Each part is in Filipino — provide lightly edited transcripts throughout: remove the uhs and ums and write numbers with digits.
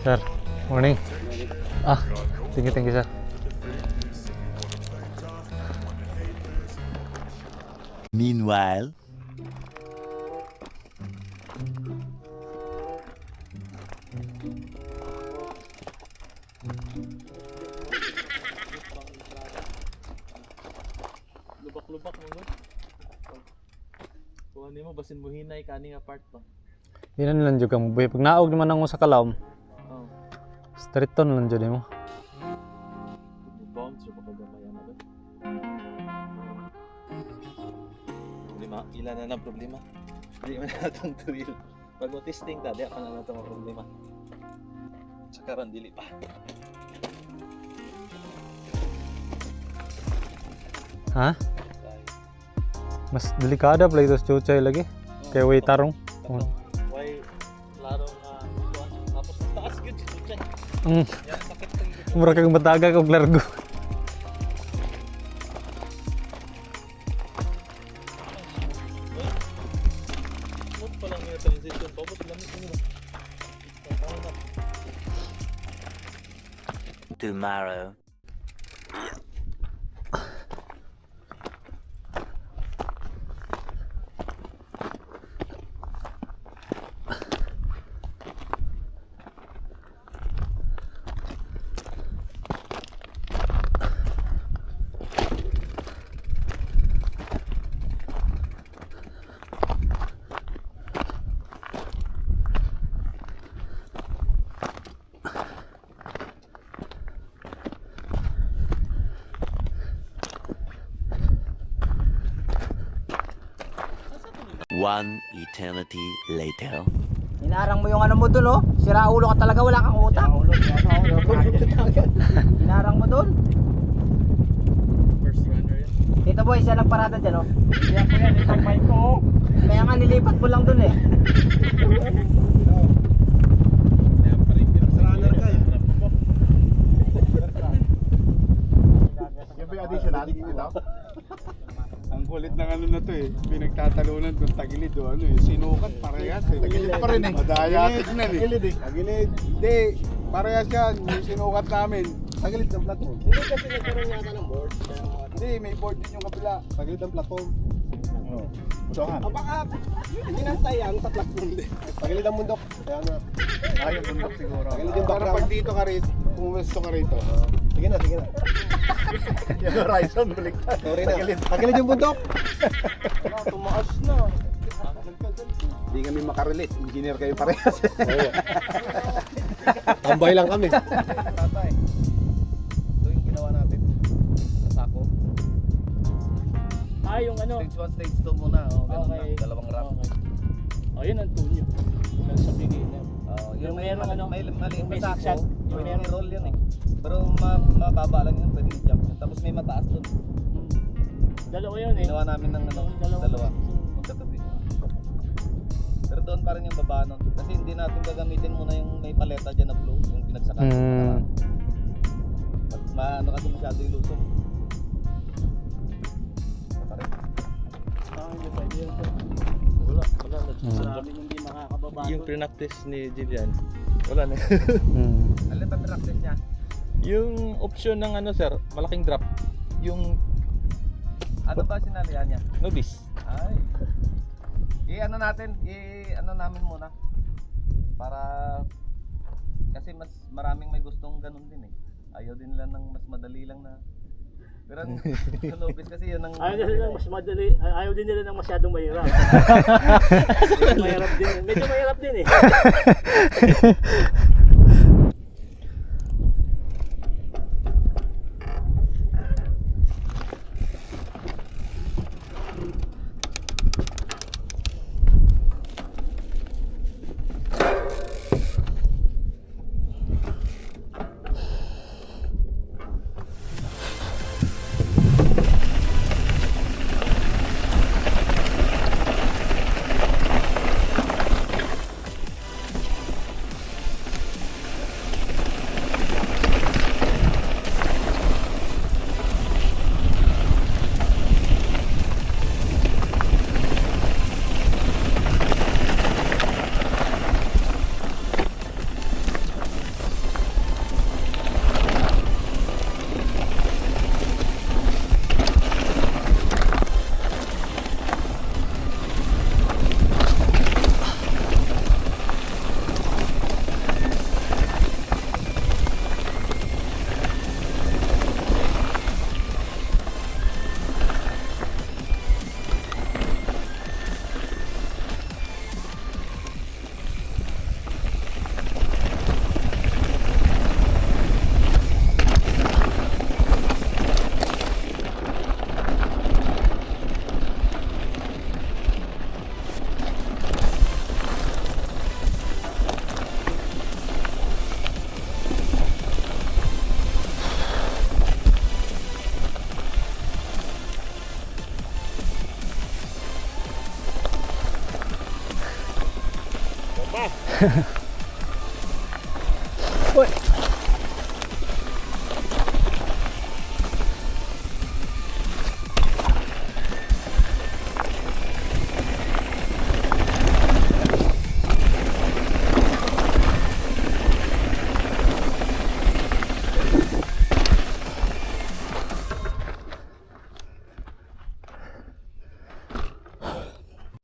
Sir, morning. Thank you, sir. Meanwhile, lubak-lubak mo no? Kuha mo basin mo hinay kaning apart pa. Yan lang jud kang buhay. Pag naog naman ako sa kalawom, Oh. straight ton lang jud mo. Bounce pa gamay na ba? Problema, ilan na ng problema? Hindi man natong drill. Pag mo testing ta, di pa na natong problema. Saka ran dili pa. Ha? Mas delikada pala ito sa chuchay lagi. Kaya way tarong. Why larong tapos taas gyud si Tuchay. Yan sakit kang Mura kang mataga kag largo. Mut pa lang yung transition. Tapos lamit mo ba? tomorrow. One eternity later. Inarang mo yung ano mo dun, oh. Sira ulo ka talaga, wala kang utak. Inarang mo dun. First runner yan. Dito boy, siya nagparada dyan, oh. Yan po yan, itang mic ko. Kaya nga nilipat mo lang dun eh. Runner ka eh. Yung ba yung additional? Ito? Ang kulit ng ano na to eh. Pinagtatalunan kung tagilid o ano eh. Sinukat parehas eh. Tagilid pa rin eh. Madaya tignan eh. Tagilid eh. Tagilid. Hindi. Parehas yan. Yung sinukat namin. Tagilid ng platform. Hindi kasi nagkaroon yata ng board. Hindi. May board din yung kapila. Tagilid ng platform. Oo. Budohan. Baka ginantay yan sa platform din. Tagilid ang bundok. Kaya nga. Ayaw bundok siguro. Tagilid yung background. Pag dito ka rito, pumesto ka rito. Sige na, sige na. Yung horizon, baliktad. Sorry na. Tagilid yung bundok. Tumaas na. Hindi kami makarelate. Engineer kayo parehas. Oo. Tambay lang kami. Tatay. Ito yung ginawa natin. Sa sako. Yung ano. Stage 1, stage 2 muna. O, ganun Okay. lang. Dalawang round. Okay. Yun ang tunyo. Sa beginner. Yung meron ano, may maliit yung na basic sako. shot. Yung Yung meron. roll yun eh. Pero mababa lang yun. Pwede i-jump yun. Tapos may mataas dun. Dalawa yun eh. Ginawa namin ng ano, dalawa. Magkatabi. Pero doon pa rin yung baba nun. Kasi hindi natin gagamitin muna yung may paleta dyan na blue. Yung pinagsakan. Ano kasi masyado yung lusong. Wala. Sa amin hindi makakababa. Yung pre-practice ni Jillian, wala na. Alin ba practice niya? Yung option ng ano sir, malaking drop. Yung Ano ba sinalihan niya? novice. Ay. I-ano natin, i-ano namin muna. Para kasi mas maraming may gustong ganun din eh. Ayaw din nila ng mas madali lang na. Pero ang sa novice kasi yun ang Ayaw din nila mas madali, ayaw din nila ng masyadong mahirap. Mahirap din. Medyo mahirap din eh.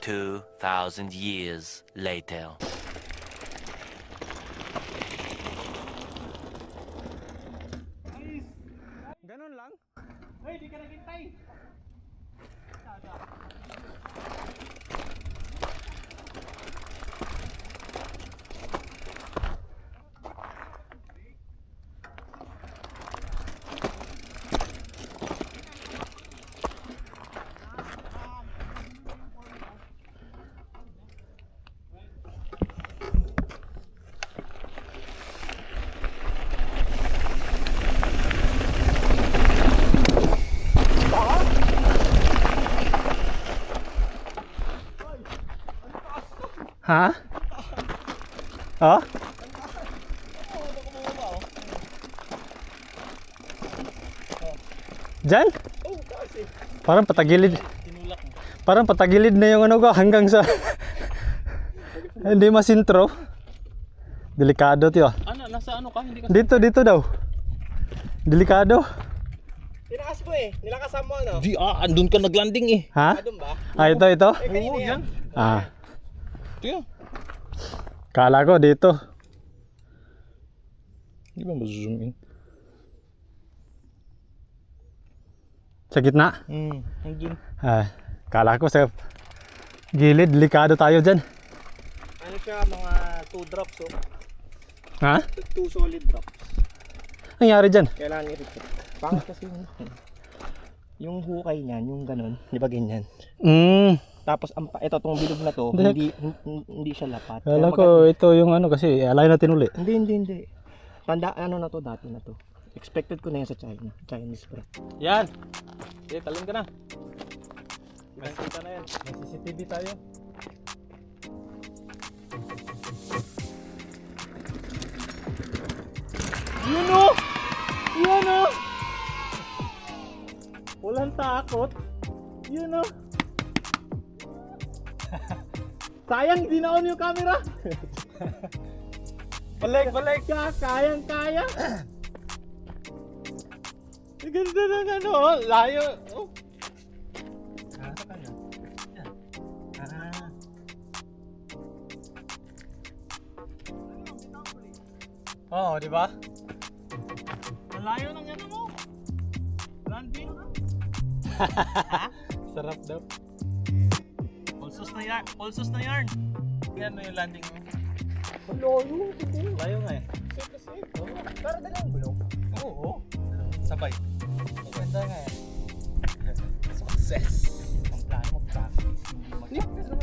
Two 2,000 years later. Ganun lang? Hey, di ka naghintay! Ha? Oh? Diyan? Parang patagilid. Parang patagilid na yung ano ko hanggang sa hindi masintro. Delikado 'to. Ano, nasa ano ka? Hindi ka Dito daw. Delikado. Tinakas ko eh. Nilakasan mo ano? Di andun ka naglanding eh. Ha? Doon ba? Ah, ito. Oo, yan. Ah, Tiyo. kala ko dito. Di ba ma-zoom in? Sa gitna. Andun. Ah, kala ko sa gilid, delikado tayo dyan. Ano siya, mga 2 drops oh. Ha? 2 solid drops. Ang nangyari dyan? Kailangan i-repeat. Bakit kasi yung hukay niyan, yung ganun, di ba ganyan? Tapos ito tong bilog na to, hindi siya lapat. Kaya Kala ko ito yung ano kasi alay natin uli. Hindi. Tanda ano na to, dati na to. Expected ko na yan sa Chinese bro. Yan. Sige, talon ka na. Kita na yan. May CCTV tayo. Yun o! Yun o! Walang takot. Yun o! Sayang, di na-on yung camera. Balik ka. Kayang-kaya. Ang ganda ng ano, layo. Oh. Oo, di ba? Ang layo ng ano mo. Landing. Sarap daw. Pulsos na yarn. Yan mo yung landing mo. Layo nga eh. Pero dalang bulong. Oo. Sabay. Maganda nga eh. Success. Ang plano mo, practice.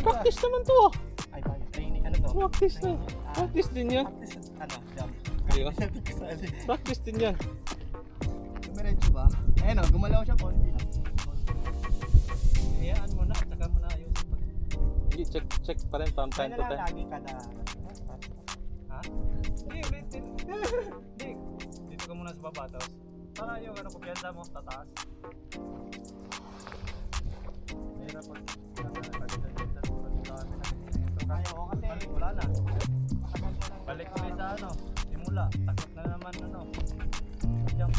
Practice naman to ah. Ay, training. Ano to? Practice na. Practice din yan. Practice, ano, jump. Diba? Practice din yan. Dumiretso ba? Ayun o, gumalaw siya konti lang. Hayaan mo na. Tsaka mo na ayos. Check pa rin from time to time. Lagi kada... Ha? Hindi, ulitin. Hindi. Dito ka muna sa baba tapos. Para yung ano, kumpiyansa mo, tataas. Mahirap pag Ayaw ko kasi. wala na. Balik kami sa ano, simula. Takot na naman ano. Jump.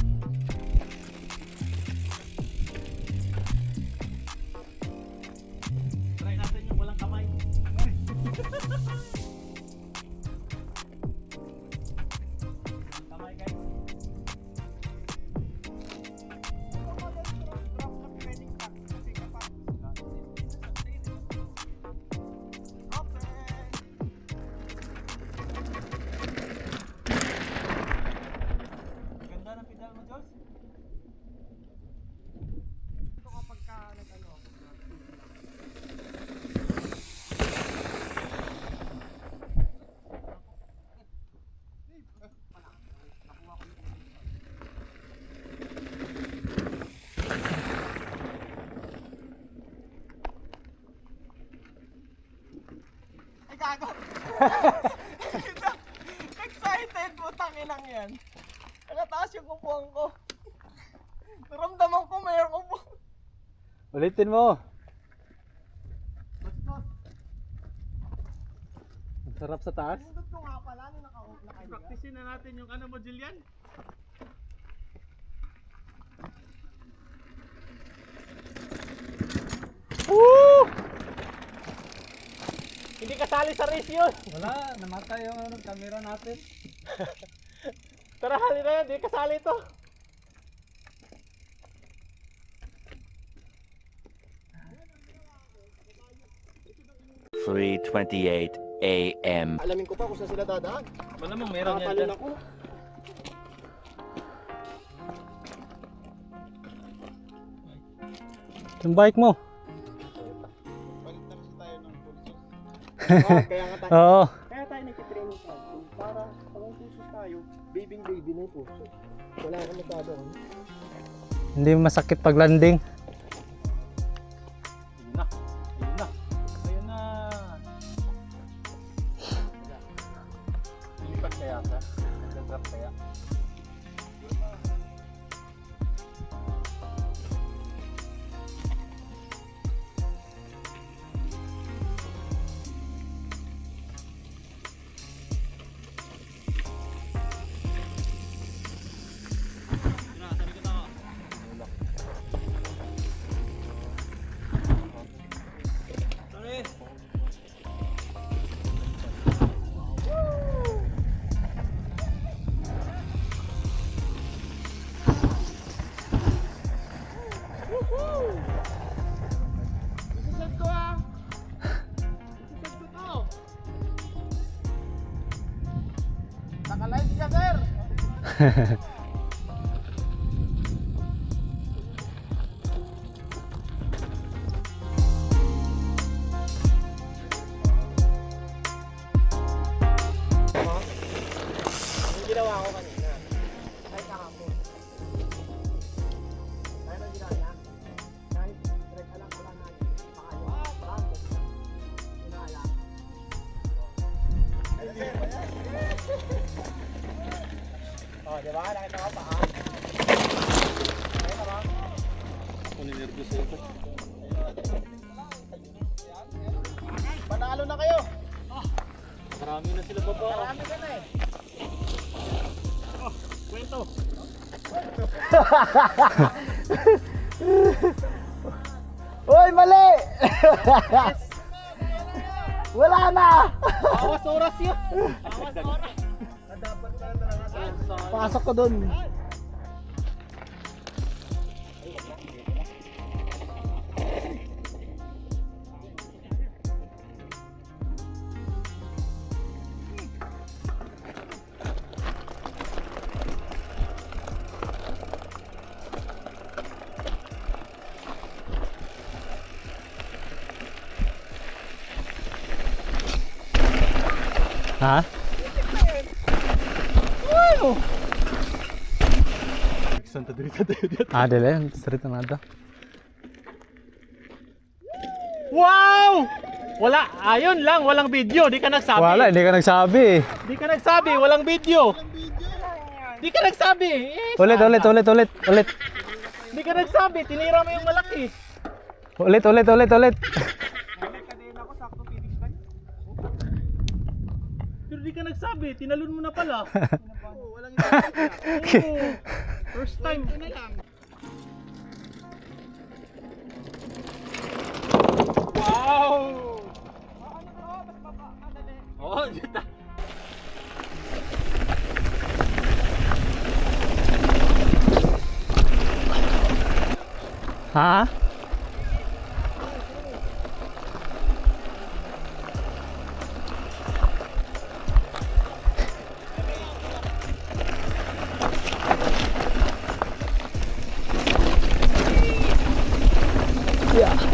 Try natin yung walang kamay. Kamay guys. Ganda ng pedal mo, Josh. inang yan. Nakataas yung upuan ko. Naramdaman ko mayroong upuan. Ulitin mo. Ang sarap sa taas. Pindot ko nga pala nung nakahiga. Practicein na natin yung ano mo, Julian. Woo! Hindi kasali sa race yun. Wala, namatay yung ano, camera natin. Tara, hali na yan. Hindi kasali ito. (3:28 a.m.) Alamin ko pa kung saan sila dadaan. Malamang meron yan Papalun dyan. ako. Yung bike mo. Palit na kasi tayo ng pulsos. Kaya nga tayo. Oo. Kaya tayo nagtitraining sa atin. Para pag ang pusos tayo, baby na yung puso. Wala na masyado. Hindi masakit pag landing. Ayun na. Ayun na. Ayun na. Lilipat kaya ka? Nag-drop kaya? Isisad ko ah! Isisad ko to! Naka-live ka, sir! Yung ginawa ko kanina, kahit kahapon. Kahit ang ginawa niya, kahit direct alam ko lang natin, pakaya, bang, inala. Oh, di ba? Nakita ko pa, ha? Nakita ba? Ako ninervous ito. Panalo na kayo! Marami na sila baba. Marami ka na eh! Kwento. Uy, mali! Wala na! Awas oras yun. Pasok ko dun. Ha? Santa Teresa tayo dito. Ah, dili. Street na nada. Wow! Wala. Ayun lang. Walang video. Di ka nagsabi. Wala, hindi ka nagsabi. Di ka nagsabi. Walang video. Di ka nagsabi. Ulit. Di ka nagsabi. Tinira mo yung malaki. Ulit. Kanina ako, sakto pinis ka niya. Pero di ka nagsabi. Tinalon mo na pala. Oo, walang ito. Oo. First time. Ito na lang. Wow! Ano to? Mas baba, madali. Oh, dito. Ha? Yeah.